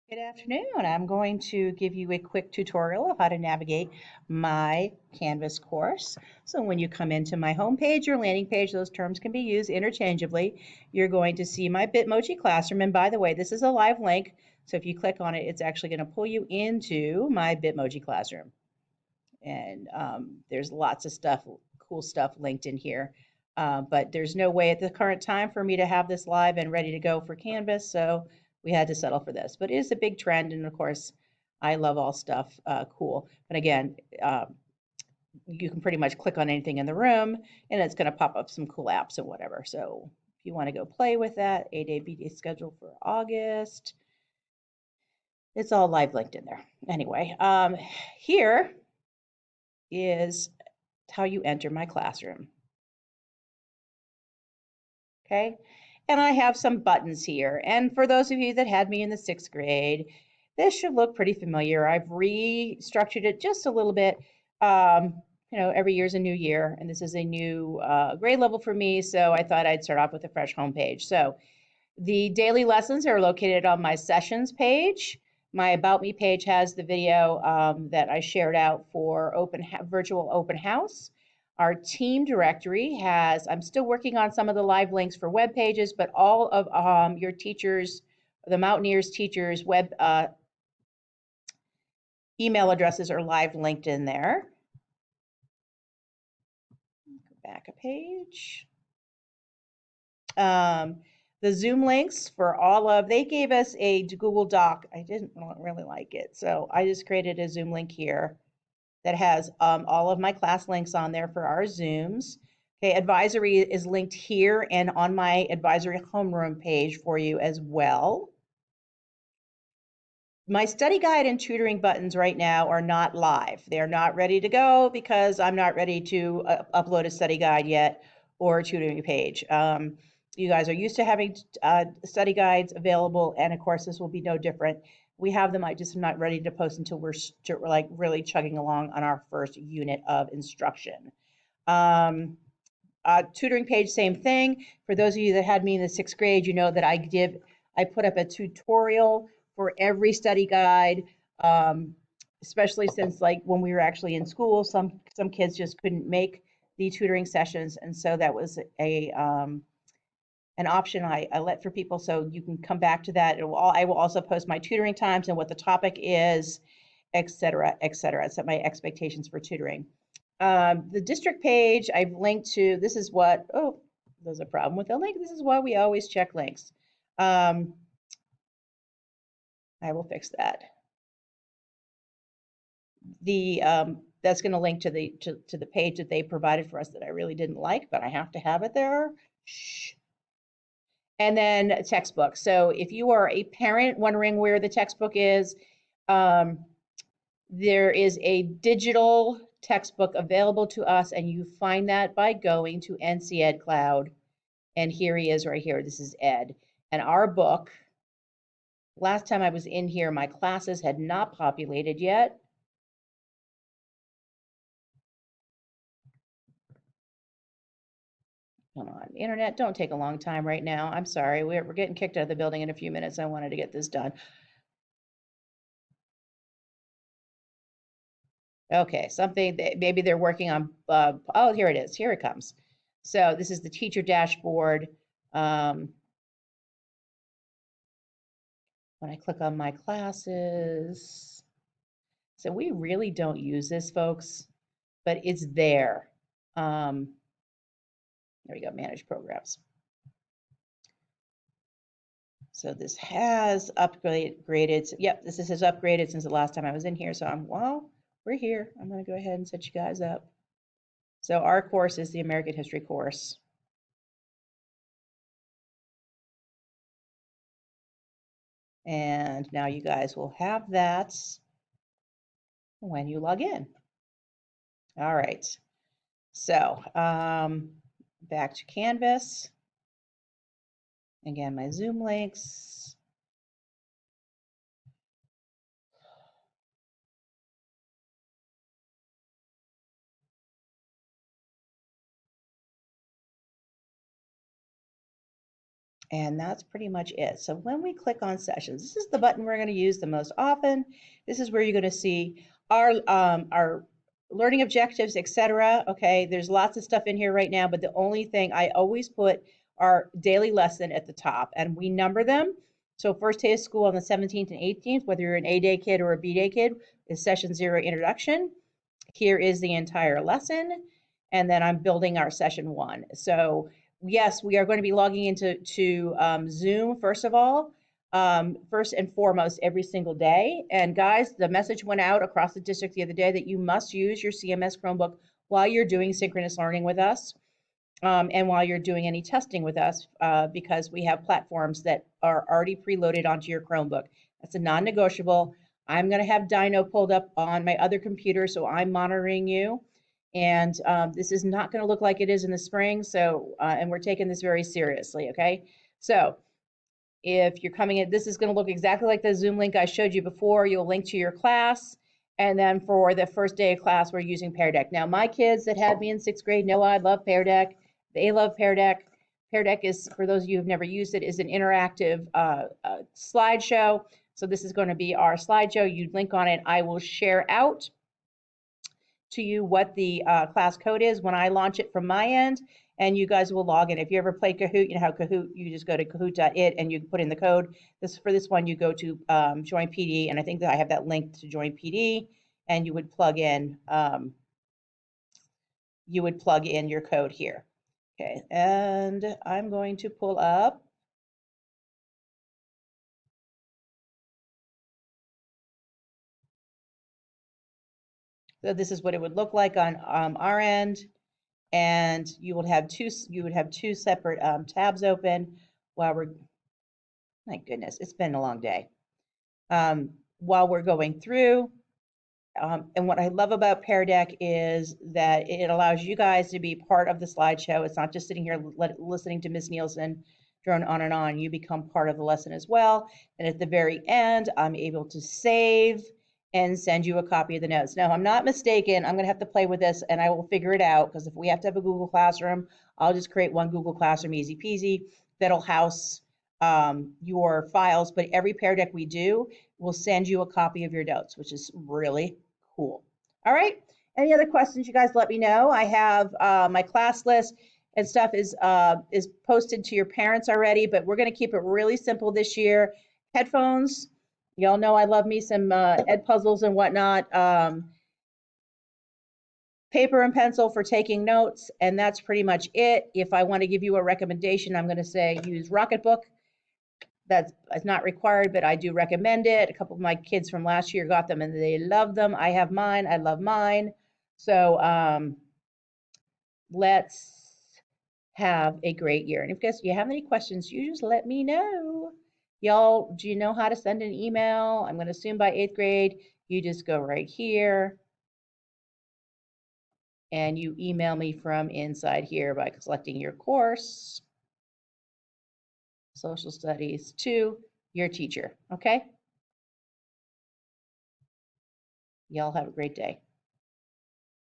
Good afternoon. I'm going to give you a quick tutorial of how to navigate my Canvas course. So when you come into my homepage or landing page, those terms can be used interchangeably. You're going to see my Bitmoji classroom. And by the way, this is a live link. So if you click on it, it's actually going to pull you into my Bitmoji classroom. And there's lots of stuff, cool stuff linked in here. But there's no way at the current time for me to have this live and ready to go for Canvas. So we had to settle for this. But it is a big trend. And of course, I love all stuff cool. But again, you can pretty much click on anything in the room and it's going to pop up some cool apps and whatever. So if you want to go play with that, A-Day B-Day schedule for August. It's all live linked in there. Anyway, here is how you enter my classroom. Okay, and I have some buttons here. And for those of you that had me in the 6th grade, this should look pretty familiar. I've restructured it just a little bit. Every year is a new year, and this is a new grade level for me, so I thought I'd start off with a fresh homepage. So the daily lessons are located on my sessions page. My About Me page has the video that I shared out for virtual open house. Our team directory has, I'm still working on some of the live links for web pages, but all of your teachers, the Mountaineers teachers' web email addresses are live linked in there. Go back a page. The Zoom links for they gave us a Google Doc. I didn't really like it, so I just created a Zoom link here that has all of my class links on there for our Zooms. Okay, advisory is linked here and on my advisory homeroom page for you as well. My study guide and tutoring buttons right now are not live. They're not ready to go because I'm not ready to upload a study guide yet or a tutoring page. You guys are used to having study guides available, and of course, this will be no different. We have them. I just am not ready to post until we're like really chugging along on our first unit of instruction. Tutoring page, same thing. For those of you that had me in the 6th grade, you know that I put up a tutorial for every study guide, especially since like when we were actually in school, some kids just couldn't make the tutoring sessions, and so that was an option I let for people, so you can come back to that. I will also post my tutoring times and what the topic is, et cetera, et cetera. Set my expectations for tutoring. The district page I've linked to. This is what, oh, there's a problem with the link. This is why we always check links. I will fix that. That's going to link to the page that they provided for us that I really didn't like, but I have to have it there. Shh. And then textbook. So if you are a parent wondering where the textbook is, there is a digital textbook available to us, and you find that by going to NC Ed Cloud. And here he is right here. This is Ed. And our book, last time I was in here, my classes had not populated yet. Come on, internet, don't take a long time right now. I'm sorry, we're getting kicked out of the building in a few minutes. I wanted to get this done. Okay, something that maybe they're working on. Oh, here it is. Here it comes. So this is the teacher dashboard. When I click on my classes, so we really don't use this, folks, but it's there. There we go, manage programs. So this has upgraded. Yep, this has upgraded since the last time I was in here. So well, we're here. I'm going to go ahead and set you guys up. So our course is the American History course. And now you guys will have that when you log in. All right. So back to Canvas. Again, my Zoom links. And that's pretty much it. So when we click on sessions, this is the button we're going to use the most often. This is where you're going to see our learning objectives, etc. Okay, there's lots of stuff in here right now, but the only thing I always put our daily lesson at the top, and we number them. So first day of school on the 17th and 18th, whether you're an A day kid or a B day kid, is session 0 introduction. Here is the entire lesson, and then I'm building our session 1. So yes, we are going to be logging into Zoom first of all, first and foremost every single day. And guys, the message went out across the district the other day that you must use your CMS Chromebook while you're doing synchronous learning with us, and while you're doing any testing with us, because we have platforms that are already preloaded onto your Chromebook. That's a non-negotiable. I'm going to have Dino pulled up on my other computer, so I'm monitoring you. And this is not going to look like it is in the spring. So, and we're taking this very seriously, okay? So if you're coming in, this is going to look exactly like the Zoom link I showed you before. You'll link to your class. And then for the first day of class, we're using Pear Deck. Now, my kids that had me in 6th grade know I love Pear Deck. They love Pear Deck. Pear Deck is, for those of you who've never used it, is an interactive slideshow. So this is going to be our slideshow. You link on it. I will share out to you what the class code is when I launch it from my end, and you guys will log in. If you ever play Kahoot, you know how Kahoot, you just go to kahoot.it and you put in the code. For this one, you go to Join PD, and I think that I have that link to Join PD, and you would plug in your code here. Okay, and I'm going to pull up. So this is what it would look like on our end, and you would have two separate tabs open while we're. My goodness, it's been a long day. While we're going through, and what I love about Pear Deck is that it allows you guys to be part of the slideshow. It's not just sitting here listening to Ms. Nielsen drone on and on. You become part of the lesson as well. And at the very end, I'm able to save and send you a copy of the notes. Now, if I'm not mistaken, I'm going to have to play with this and I will figure it out, because if we have to have a Google Classroom, I'll just create one Google Classroom, easy peasy, that'll house your files. But every Pear Deck we do will send you a copy of your notes, which is really cool. All right. Any other questions, you guys let me know. I have my class list and stuff is posted to your parents already, but we're going to keep it really simple this year. Headphones. Y'all know I love me some Edpuzzles and whatnot. Paper and pencil for taking notes, and that's pretty much it. If I want to give you a recommendation, I'm going to say use Rocketbook. That's not required, but I do recommend it. A couple of my kids from last year got them and they love them. I have mine. I love mine. So let's have a great year. And if guys, you have any questions, you just let me know. Y'all, do you know how to send an email? I'm going to assume by 8th grade, you just go right here and you email me from inside here by selecting your course, social studies, to your teacher. Okay? Y'all have a great day.